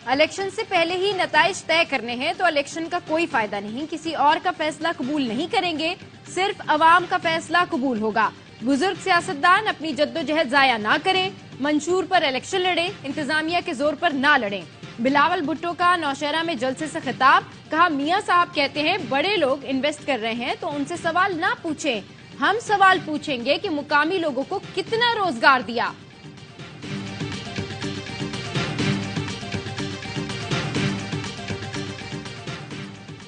Election سے پہلے ہی نتائج طے کرنے ہیں تو الیکشن کا کوئی فائدہ نہیں، کسی اور کا فیصلہ قبول نہیں کریں گے، صرف عوام کا فیصلہ قبول ہوگا۔ بزرگ سیاستدان اپنی جدوجہد ضائع نہ کریں، منشور پر الیکشن لڑیں، انتظامیہ کے زور پر نہ لڑیں۔ بلاول بھٹو کا نوشہرہ میں جلسے سے خطاب، کہا میاں صاحب کہتے ہیں بڑے لوگ انویسٹ کر رہے ہیں تو ان سے سوال نہ پوچھیں، ہم سوال پوچھیں گے کہ مقامی لوگوں کو کتنا روزگار دیا۔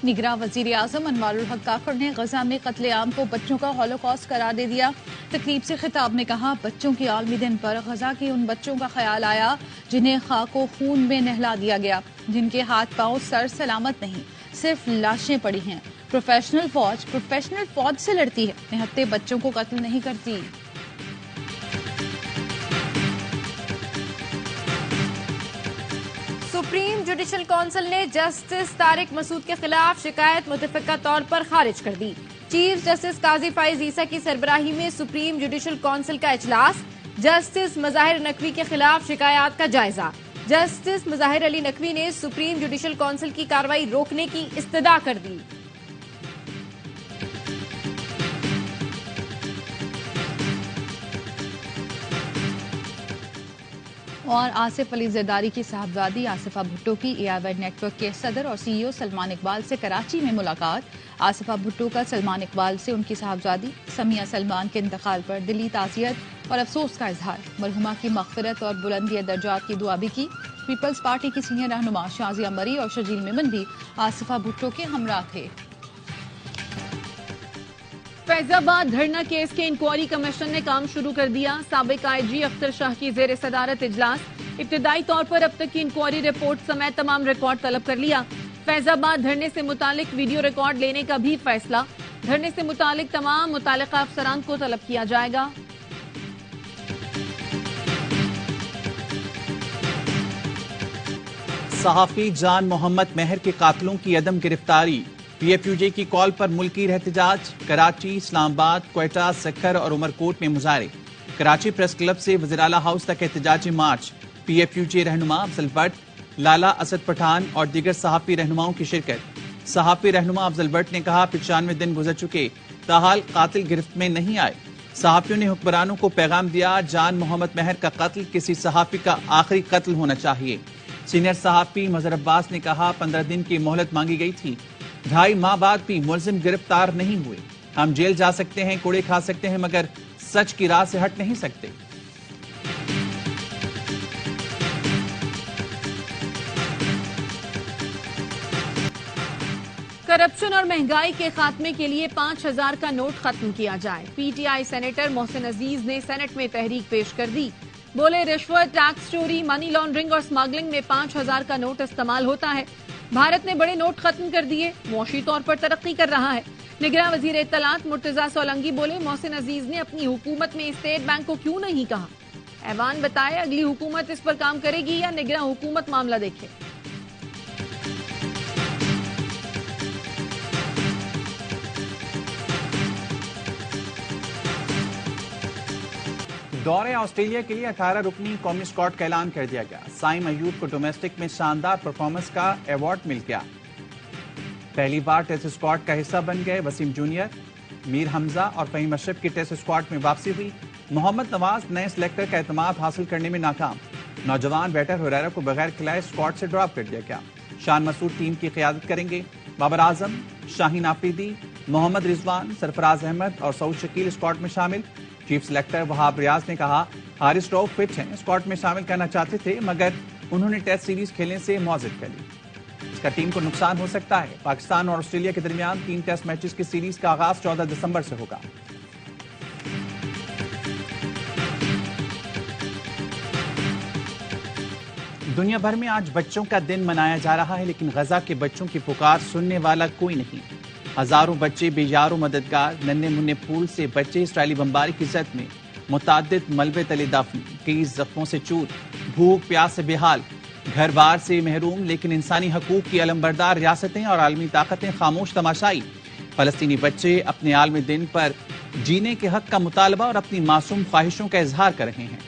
نگراں وزیر اعظم انوار الحق کاکڑ نے غزہ میں قتل عام کو بچوں کا ہولوکاسٹ قرار دے دیا۔ تقریب سے خطاب میں کہا بچوں کے عالمی دن پر غزہ کے ان بچوں کا خیال آیا جنہیں خاک و خون میں نہلا دیا گیا، جن کے ہاتھ پاؤں سر سلامت نہیں، صرف لاشیں پڑی ہیں۔ پروفیشنل فوج سے لڑتی ہے، نہتے بچوں کو قتل نہیں کرتی۔ سپریم جوڈیشل کونسل نے جسٹس طارق مسعود کے خلاف شکایت متفقہ طور پر خارج کر دی۔ چیف جسٹس قاضی فائز عیسیٰ کی سربراہی میں سپریم جوڈیشل کونسل کا اجلاس، جسٹس مظاہر نقوی کے خلاف شکایات کا جائزہ۔ جسٹس مظاہر علی نقوی نے سپریم جوڈیشل کونسل کی کارروائی روکنے کی استدعا کر دی۔ اور آصف علی زرداری کی صاحبزادی آصفہ بھٹو کی ایاویڈ نیٹ ورک کے صدر اور سی ای او سلمان اقبال سے کراچی میں ملاقات۔ آصفہ بھٹو کا سلمان اقبال سے ان کی صاحبزادی سمیہ سلمان کے انتقال پر دلی تعزیت اور افسوس کا اظہار، مرحومہ کی مغفرت اور بلندی درجات کی دعا بھی کی۔ پیپلز پارٹی کی سینئر رہنما شازیہ مری اور شجیل میمن بھی آصفہ بھٹو کے ہمراہ تھے۔ فیض آباد دھرنا کیس کے انکوائری کمیشن نے کام شروع کر دیا۔ سابق آئی جی اختر شاہ کی زیر صدارت اجلاس، ابتدائی طور پر اب تک کی انکوائری رپورٹ سمیت تمام ریکارڈ طلب کر لیا۔ فیض آباد دھرنے سے متعلق ویڈیو ریکارڈ لینے کا بھی فیصلہ، دھرنے سے متعلق تمام متعلقہ افسران کو طلب کیا جائے گا۔ صحافی جان محمد مہر کے قاتلوں کی عدم گرفتاری، پی ایف یو جے کی کال پر ملکی احتجاج، کراچی، اسلام آباد، کوئٹہ، سکھر اور عمر کوٹ میں مظاہرے۔ کراچی پریس کلب سے وزیر اعلیٰ ہاؤس تک احتجاجی مارچ، پی ایف یو جے رہنما افضل بٹ، لالا اسد پٹھان اور دیگر صحافی رہنماؤں کی شرکت۔ صحافی رہنما افضل بٹ نے کہا 95 دن گزر چکے، تاحال قاتل گرفت میں نہیں آئے۔ صحافیوں نے حکمرانوں کو پیغام دیا جان محمد مہر کا قتل کسی صحافی کا آخری قتل ہونا چاہیے۔ سینئر صحافی مظہر عباس نے کہا 15 دن کی مہلت مانگی گئی تھی، 2.5 ماہ بعد بھی ملزم گرفتار نہیں ہوئے۔ ہم جیل جا سکتے ہیں، کوڑے کھا سکتے ہیں، مگر سچ کی راہ سے ہٹ نہیں سکتے۔ کرپشن اور مہنگائی کے خاتمے کے لیے 5000 کا نوٹ ختم کیا جائے۔ پی ٹی آئی سینیٹر محسن عزیز نے سینٹ میں تحریک پیش کر دی، بولے رشوت، ٹیکس چوری، منی لانڈرنگ اور اسمگلنگ میں 5000 کا نوٹ استعمال ہوتا ہے۔ بھارت نے بڑے نوٹ ختم کر دیے، معاشی طور پر ترقی کر رہا ہے۔ نگراں وزیر اطلاعات مرتضیٰ سولنگی بولے محسن عزیز نے اپنی حکومت میں اسٹیٹ بینک کو کیوں نہیں کہا؟ ایوان بتائے اگلی حکومت اس پر کام کرے گی یا نگراں حکومت معاملہ دیکھے؟ دورے آسٹریلیا کے لیے 18 رکنی قومی اسکواڈ کا اعلان کر دیا گیا۔ سائم ایوب کو ڈومیسٹک میں شاندار پرفارمنس کا ایوارڈ مل گیا۔ پہلی بار ٹیسٹ اسکواڈ کا حصہ بن گئے وسیم جونیئر، میر حمزہ اور فہیم اشرف کی ٹیسٹ اسکواڈ میں واپسی ہوئی۔ محمد نواز نئے سلیکٹر کا اعتماد حاصل کرنے میں ناکام، نوجوان بیٹر ہریرا کو بغیر کھلائے اسکواڈ سے ڈراپ کر دیا گیا۔ شان مسعود ٹیم کی قیادت کریں گے۔ بابر اعظم، شاہین آفریدی، محمد رضوان، سرفراز احمد اور سعود شکیل اسکواڈ میں شامل۔ چیف سلیکٹر وہاب ریاض نے کہا حارث راؤف فٹ ہیں، اسکواڈ میں شامل کرنا چاہتے تھے مگر انہوں نے ٹیسٹ سیریز کھیلنے سے معذرت کر لی، اس کا ٹیم کو نقصان ہو سکتا ہے۔ پاکستان اور آسٹریلیا کے درمیان 3 ٹیسٹ میچز کی سیریز کا آغاز 14 دسمبر سے ہوگا۔ دنیا بھر میں آج بچوں کا دن منایا جا رہا ہے، لیکن غزہ کے بچوں کی پکار سننے والا کوئی نہیں۔ ہزاروں بچے بے یار و مددگار، ننھے منھے پھول سے بچے اسرائیلی بمباری کی زد میں، متعدد ملبے تلے دفن، کئی زخموں سے چور، بھوک پیاس سے بے حال، گھر بار سے محروم، لیکن انسانی حقوق کی علمبردار ریاستیں اور عالمی طاقتیں خاموش تماشائی۔ فلسطینی بچے اپنے عالمی دن پر جینے کے حق کا مطالبہ اور اپنی معصوم خواہشوں کا اظہار کر رہے ہیں۔